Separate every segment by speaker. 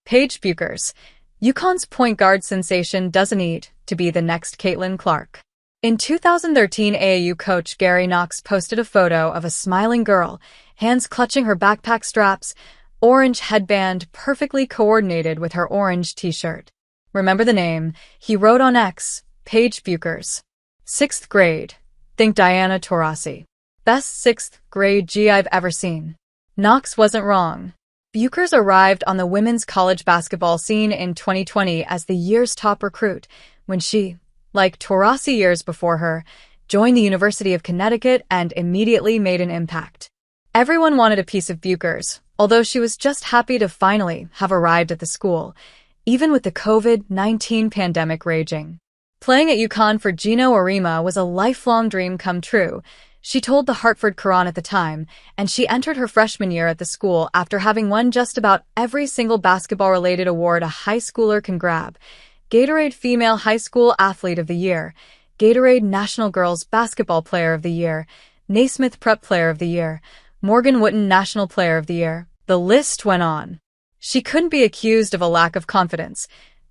Speaker 1: Paige Bueckers, UConn's point guard sensation, doesn't need to be the next Caitlin Clark. In 2013, AAU coach Gary Knox posted a photo of a smiling girl, hands clutching her backpack straps, orange headband perfectly coordinated with her orange t-shirt. Remember the name? He wrote on X, Paige Bueckers. 6th grade. Think Diana Taurasi. Best 6th grade G I've ever seen. Knox wasn't wrong. Bueckers arrived on the women's college basketball scene in 2020 as the year's top recruit, when she, like Taurasi years before her, joined the University of Connecticut and immediately made an impact. Everyone wanted a piece of Bueckers, although she was just happy to finally have arrived at the school, even with the COVID-19 pandemic raging. Playing at UConn for Gino Arima was a lifelong dream come true, she told the Hartford Courant at the time, and she entered her freshman year at the school after having won just about every single basketball-related award a high schooler can grab: Gatorade Female High School Athlete of the Year, Gatorade National Girls Basketball Player of the Year, Naismith Prep Player of the Year, Morgan Wooten National Player of the Year. The list went on. She couldn't be accused of a lack of confidence.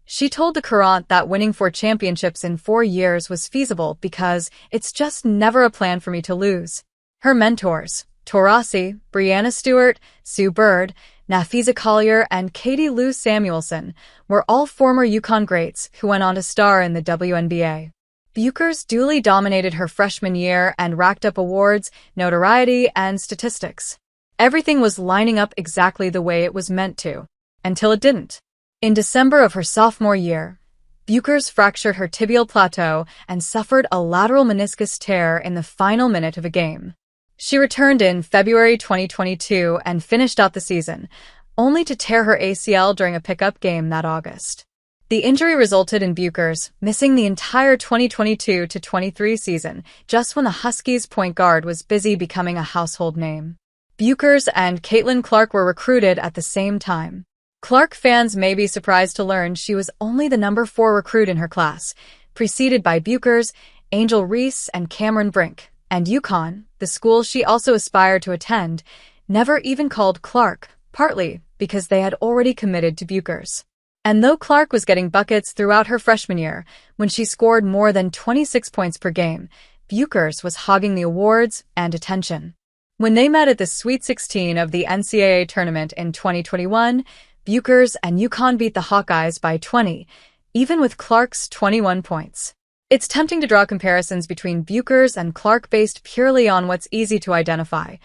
Speaker 1: She told the Courant that winning 4 championships in 4 years was feasible because it's just never a plan for me to lose. Her mentors, Taurasi, Brianna Stewart, Sue Bird, Nafisa Collier, and Katie Lou Samuelson, were all former UConn greats who went on to star in the WNBA. Bueckers duly dominated her freshman year and racked up awards, notoriety, and statistics. Everything was lining up exactly the way it was meant to, until it didn't. In December of her sophomore year, Bueckers fractured her tibial plateau and suffered a lateral meniscus tear in the final minute of a game. She returned in February 2022 and finished out the season, only to tear her ACL during a pickup game that August. The injury resulted in Bueckers missing the entire 2022-23 season, just when the Huskies' point guard was busy becoming a household name. Bueckers and Caitlin Clark were recruited at the same time. Clark fans may be surprised to learn she was only the number 4 recruit in her class, preceded by Bueckers, Angel Reese, and Cameron Brink, and UConn, the school she also aspired to attend, never even called Clark, partly because they had already committed to Bueckers. And though Clark was getting buckets throughout her freshman year, when she scored more than 26 points per game, Bueckers was hogging the awards and attention. When they met at the Sweet 16 of the NCAA tournament in 2021, Bueckers and UConn beat the Hawkeyes by 20, even with Clark's 21 points. It's tempting to draw comparisons between Bueckers and Clark based purely on what's easy to identify.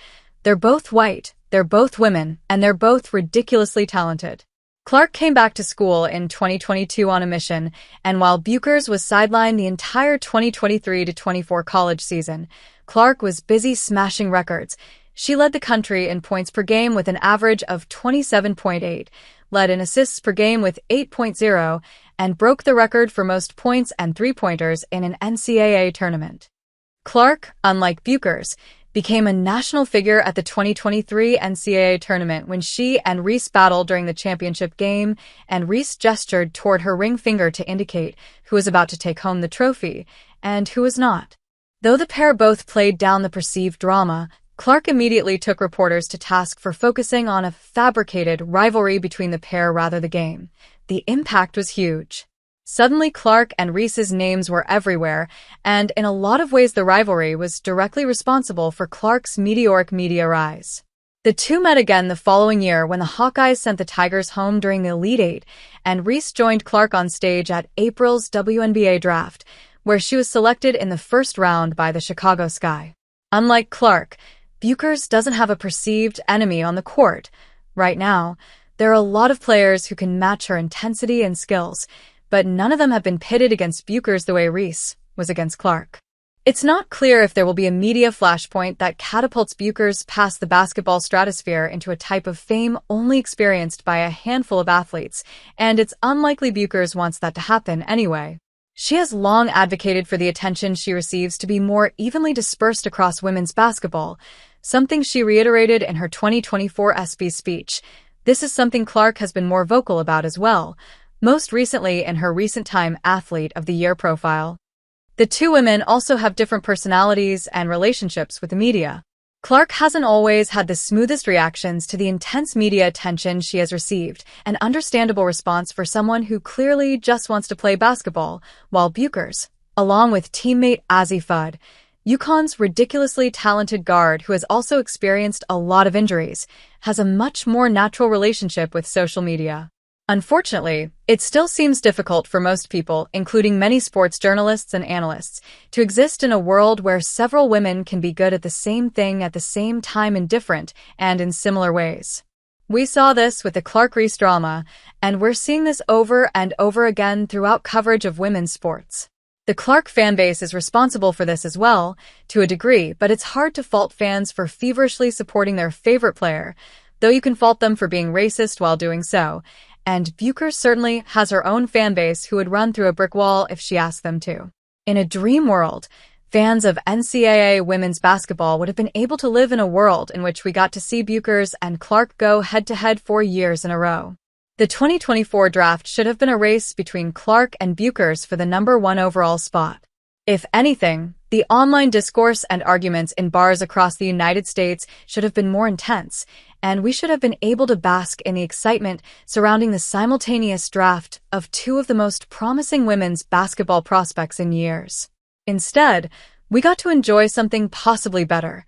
Speaker 1: They're both white, they're both women, and they're both ridiculously talented. Clark came back to school in 2022 on a mission, and while Bueckers was sidelined the entire 2023-24 college season, Clark was busy smashing records. She led the country in points per game with an average of 27.8, led in assists per game with 8.0, and broke the record for most points and three-pointers in an NCAA tournament. Clark, unlike Bueckers, became a national figure at the 2023 NCAA tournament when she and Reese battled during the championship game, and Reese gestured toward her ring finger to indicate who was about to take home the trophy and who was not. Though the pair both played down the perceived drama, Clark immediately took reporters to task for focusing on a fabricated rivalry between the pair rather than the game. The impact was huge. Suddenly, Clark and Reese's names were everywhere, and in a lot of ways the rivalry was directly responsible for Clark's meteoric media rise. The two met again the following year when the Hawkeyes sent the Tigers home during the Elite Eight, and Reese joined Clark on stage at April's WNBA draft, where she was selected in the first round by the Chicago Sky. Unlike Clark, Bueckers doesn't have a perceived enemy on the court. Right now, there are a lot of players who can match her intensity and skills, but none of them have been pitted against Bueckers the way Reese was against Clark. It's not clear if there will be a media flashpoint that catapults Bueckers past the basketball stratosphere into a type of fame only experienced by a handful of athletes, and it's unlikely Bueckers wants that to happen anyway. She has long advocated for the attention she receives to be more evenly dispersed across women's basketball, something she reiterated in her 2024 ESPY speech. This is something Clark has been more vocal about as well, most recently in her recent Time Athlete of the Year profile. The two women also have different personalities and relationships with the media. Clark hasn't always had the smoothest reactions to the intense media attention she has received, an understandable response for someone who clearly just wants to play basketball, while Bueckers, along with teammate Azzi Fudd, UConn's ridiculously talented guard who has also experienced a lot of injuries, has a much more natural relationship with social media. Unfortunately, it still seems difficult for most people, including many sports journalists and analysts, to exist in a world where several women can be good at the same thing at the same time in different and in similar ways. We saw this with the Clark-Reese drama, and we're seeing this over and over again throughout coverage of women's sports. The Clark fanbase is responsible for this as well, to a degree, but it's hard to fault fans for feverishly supporting their favorite player, though you can fault them for being racist while doing so. And Bueckers certainly has her own fanbase who would run through a brick wall if she asked them to. In a dream world, fans of NCAA women's basketball would have been able to live in a world in which we got to see Bueckers and Clark go head-to-head 4 years in a row. The 2024 draft should have been a race between Clark and Bueckers for the #1 overall spot. If anything, the online discourse and arguments in bars across the United States should have been more intense, and we should have been able to bask in the excitement surrounding the simultaneous draft of two of the most promising women's basketball prospects in years. Instead, we got to enjoy something possibly better.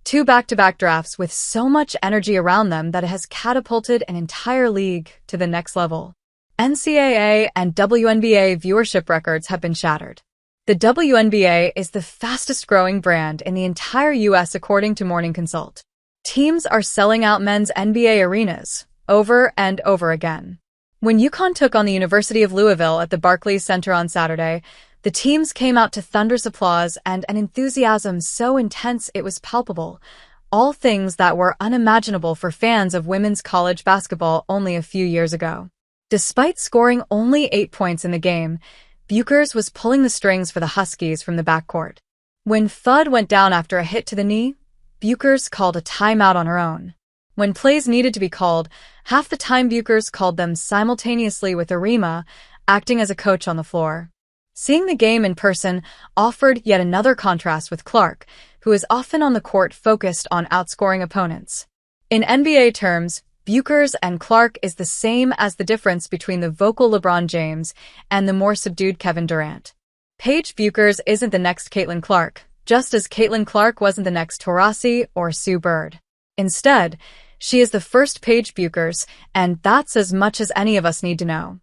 Speaker 1: 2 back-to-back drafts with so much energy around them that it has catapulted an entire league to the next level. NCAA and WNBA viewership records have been shattered. The WNBA is the fastest-growing brand in the entire U.S. according to Morning Consult. Teams are selling out men's NBA arenas over and over again. When UConn took on the University of Louisville at the Barclays Center on Saturday, the teams came out to thunderous applause and an enthusiasm so intense it was palpable, all things that were unimaginable for fans of women's college basketball only a few years ago. Despite scoring only 8 points in the game, Bueckers was pulling the strings for the Huskies from the backcourt. When Fudd went down after a hit to the knee, Bueckers called a timeout on her own. When plays needed to be called, half the time Bueckers called them simultaneously with Arima, acting as a coach on the floor. Seeing the game in person offered yet another contrast with Clark, who is often on the court focused on outscoring opponents. In NBA terms, Bueckers and Clark is the same as the difference between the vocal LeBron James and the more subdued Kevin Durant. Paige Bueckers isn't the next Caitlin Clark, just as Caitlin Clark wasn't the next Taurasi or Sue Bird. Instead, she is the first Paige Bueckers, and that's as much as any of us need to know.